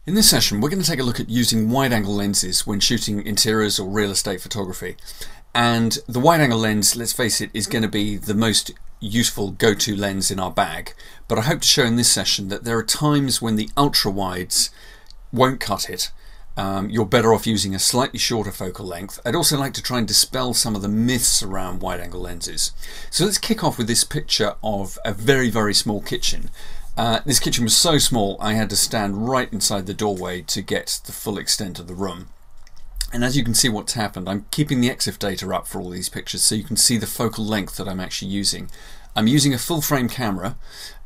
In this session, we're going to take a look at using wide-angle lenses when shooting interiors or real estate photography. And the wide-angle lens, let's face it, is going to be the most useful go-to lens in our bag. But I hope to show in this session that there are times when the ultra-wides won't cut it. You're better off using a slightly shorter focal length. I'd also like to try and dispel some of the myths around wide-angle lenses. So let's kick off with this picture of a very, very small kitchen. This kitchen was so small I had to stand right inside the doorway to get the full extent of the room. And as you can see what's happened, I'm keeping the EXIF data up for all these pictures so you can see the focal length that I'm actually using. I'm using a full frame camera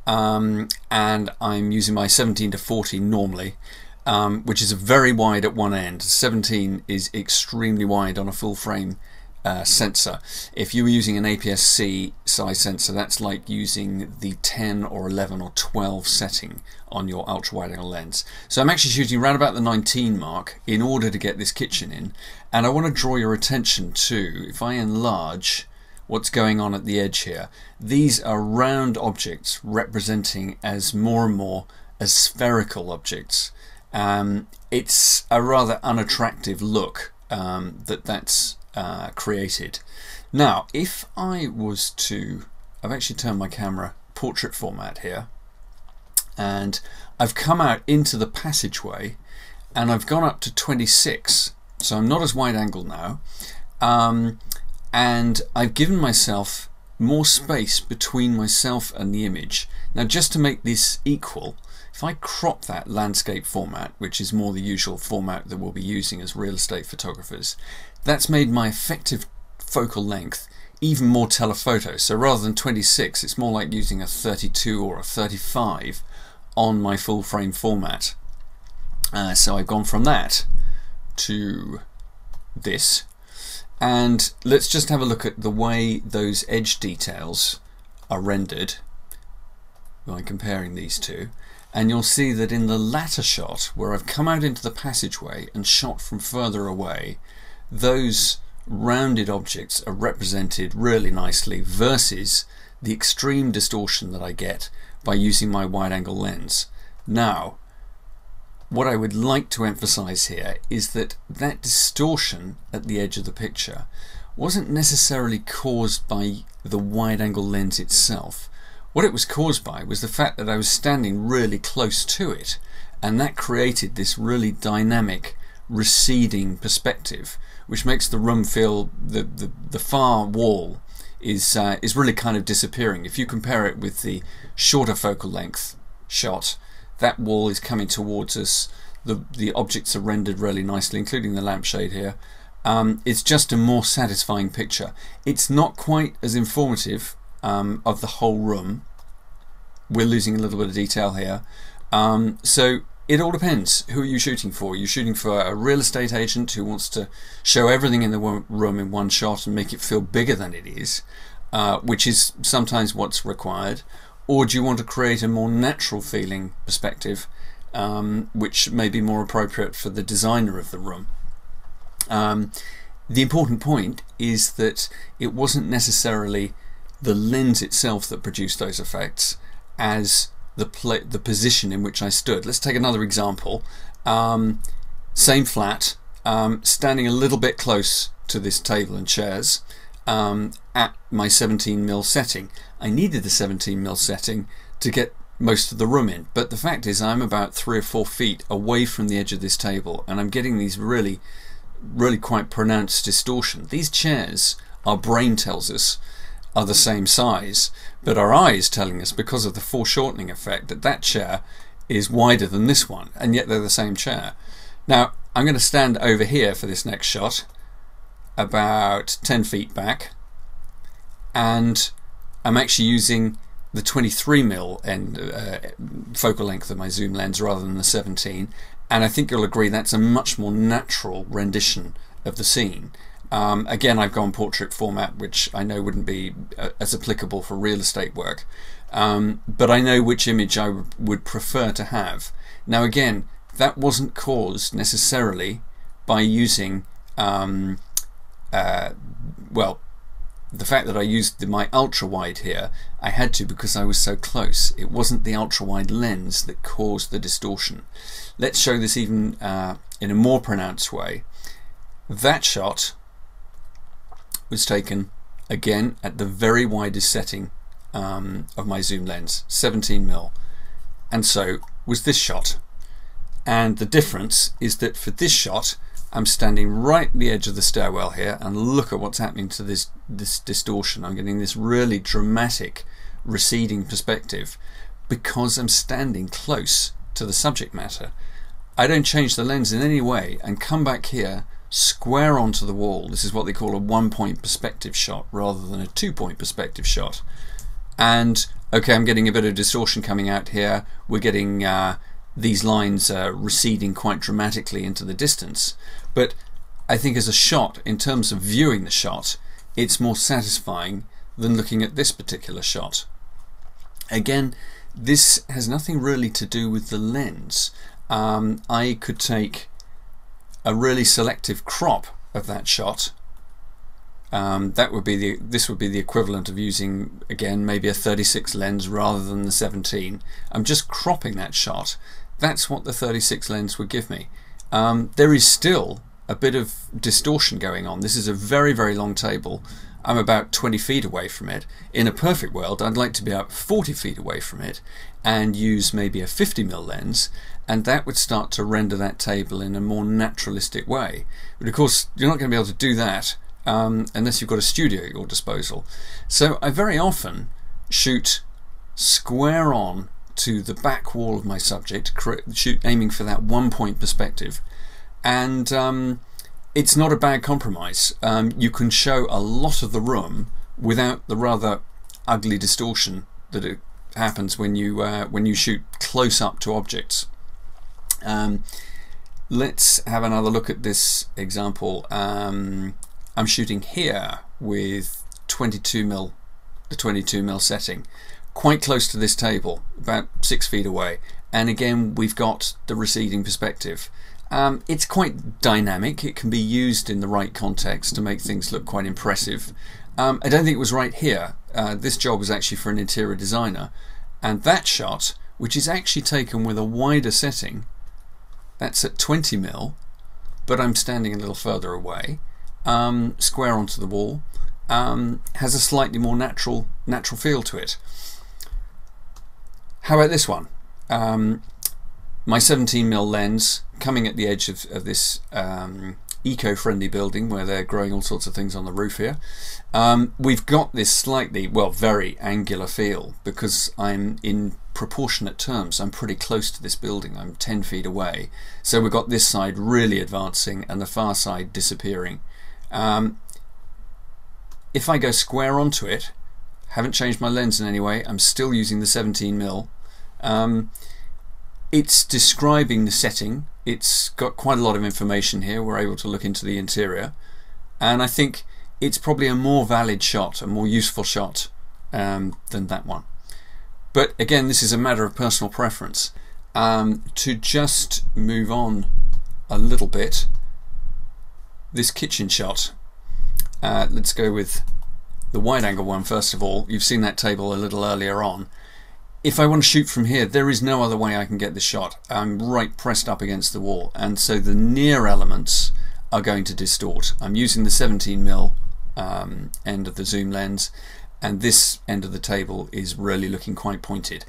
and I'm using my 17-40 normally, which is very wide at one end. 17 is extremely wide on a full frame sensor. If you were using an APS-C size sensor, that's like using the 10 or 11 or 12 setting on your ultra wide angle lens. So I'm actually shooting around about the 19 mark in order to get this kitchen in, and I want to draw your attention to, if I enlarge what's going on at the edge here, these are round objects representing as more and more as spherical objects. It's a rather unattractive look that's created. Now, if I was to, I've actually turned my camera portrait format here, and I've come out into the passageway and I've gone up to 26, so I'm not as wide angle now, and I've given myself more space between myself and the image. Now, just to make this equal, if I crop that landscape format, which is more the usual format that we'll be using as real estate photographers, that's made my effective focal length even more telephoto. So rather than 26, it's more like using a 32 or a 35 on my full frame format. So I've gone from that to this. And let's just have a look at the way those edge details are rendered by comparing these two. And you'll see that in the latter shot, where I've come out into the passageway and shot from further away, those rounded objects are represented really nicely versus the extreme distortion that I get by using my wide angle lens. Now, what I would like to emphasize here is that that distortion at the edge of the picture wasn't necessarily caused by the wide angle lens itself. What it was caused by was the fact that I was standing really close to it, and that created this really dynamic receding perspective, which makes the room feel the far wall is really kind of disappearing. If you compare it with the shorter focal length shot, that wall is coming towards us. The objects are rendered really nicely, including the lampshade here. It's just a more satisfying picture. It's not quite as informative of the whole room. We're losing a little bit of detail here. So it all depends. Who are you shooting for? You're shooting for a real estate agent who wants to show everything in the room in one shot and make it feel bigger than it is, which is sometimes what's required. Or do you want to create a more natural feeling perspective, which may be more appropriate for the designer of the room? The important point is that it wasn't necessarily the lens itself that produced those effects as the position in which I stood. Let's take another example. Same flat, standing a little bit close to this table and chairs at my 17mm setting. I needed the 17mm setting to get most of the room in, but the fact is I'm about 3 or 4 feet away from the edge of this table and I'm getting these really quite pronounced distortion. These chairs, our brain tells us, are the same size, but our eye is telling us, because of the foreshortening effect, that that chair is wider than this one, and yet they're the same chair. Now I'm going to stand over here for this next shot, about 10 feet back, and I'm actually using the 23mm focal length of my zoom lens rather than the 17, and I think you'll agree that's a much more natural rendition of the scene. Again, I've gone portrait format, which I know wouldn't be as applicable for real estate work, but I know which image I would prefer to have. Now again, that wasn't caused necessarily by using well, the fact that I used my ultra wide here, I had to because I was so close. It wasn't the ultra wide lens that caused the distortion. Let's show this even in a more pronounced way. That shot was taken again at the very widest setting of my zoom lens, 17mm, and so was this shot. And the difference is that for this shot I'm standing right at the edge of the stairwell here, and look at what's happening to this distortion. I'm getting this really dramatic receding perspective because I'm standing close to the subject matter. I don't change the lens in any way and come back here square onto the wall. This is what they call a 1-point perspective shot rather than a 2-point perspective shot. And okay, I'm getting a bit of distortion coming out here. We're getting these lines receding quite dramatically into the distance, but I think as a shot, in terms of viewing the shot, it's more satisfying than looking at this particular shot. Again, this has nothing really to do with the lens. I could take a really selective crop of that shot. This would be the equivalent of using, again, maybe a 36 lens rather than the 17. I'm just cropping that shot. That's what the 36 lens would give me. There is still a bit of distortion going on. This is a very, very long table. I'm about 20 feet away from it. In a perfect world, I'd like to be about 40 feet away from it and use maybe a 50mm lens, and that would start to render that table in a more naturalistic way. But of course, you're not going to be able to do that unless you've got a studio at your disposal. So I very often shoot square on to the back wall of my subject, aiming for that 1-point perspective, and it's not a bad compromise. You can show a lot of the room without the rather ugly distortion that it happens when you shoot close up to objects. Let's have another look at this example. I'm shooting here with 22mm, the 22mm setting, quite close to this table, about 6 feet away, and again we've got the receding perspective. It's quite dynamic. It can be used in the right context to make things look quite impressive. I don't think it was right here. This job was actually for an interior designer, and that shot, which is actually taken with a wider setting, that's at 20mm, but I'm standing a little further away, square onto the wall, has a slightly more natural feel to it. How about this one? My 17mm lens coming at the edge of this eco-friendly building where they're growing all sorts of things on the roof here. We've got this slightly, well, very angular feel because I'm in proportionate terms. I'm pretty close to this building. I'm 10 feet away. So we've got this side really advancing and the far side disappearing. If I go square onto it, haven't changed my lens in any way, I'm still using the 17mm. It's describing the setting. It's got quite a lot of information here. We're able to look into the interior, and I think it's probably a more valid shot, a more useful shot than that one. But again, this is a matter of personal preference. To just move on a little bit, this kitchen shot, let's go with the wide angle one first of all. You've seen that table a little earlier on. If I want to shoot from here, there is no other way I can get this shot. I'm right pressed up against the wall, and so the near elements are going to distort. I'm using the 17mm end of the zoom lens, and this end of the table is really looking quite pointed.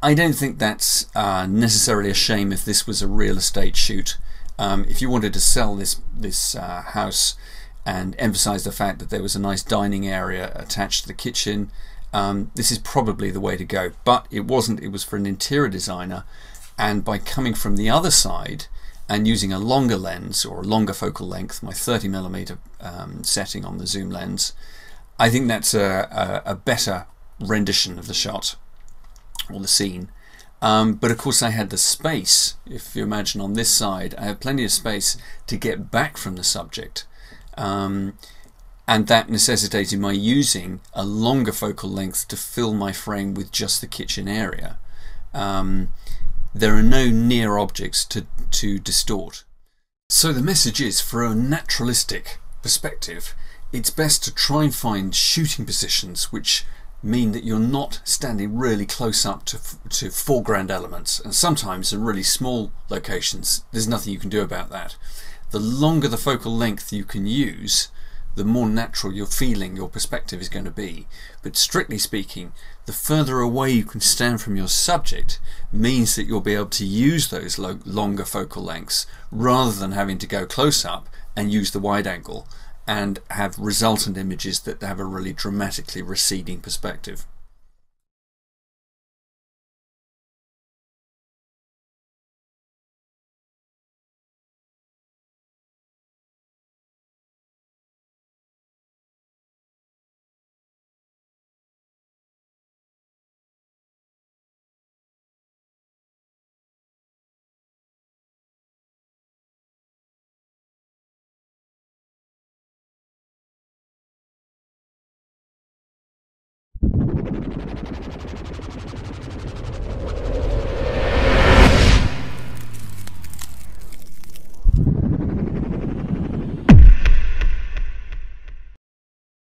I don't think that's necessarily a shame if this was a real estate shoot. If you wanted to sell this house and emphasize the fact that there was a nice dining area attached to the kitchen, this is probably the way to go, but it wasn't. It was for an interior designer, and by coming from the other side and using a longer lens or a longer focal length, my 30mm setting on the zoom lens, I think that's a better rendition of the shot or the scene. But of course I had the space. If you imagine on this side, I have plenty of space to get back from the subject. And that necessitated my using a longer focal length to fill my frame with just the kitchen area. There are no near objects to distort. So the message is, for a naturalistic perspective, it's best to try and find shooting positions which mean that you're not standing really close up to foreground elements, and sometimes in really small locations there's nothing you can do about that. The longer the focal length you can use, the more natural your feeling, your perspective is going to be. But strictly speaking, the further away you can stand from your subject means that you'll be able to use those longer focal lengths rather than having to go close up and use the wide angle and have resultant images that have a really dramatically receding perspective.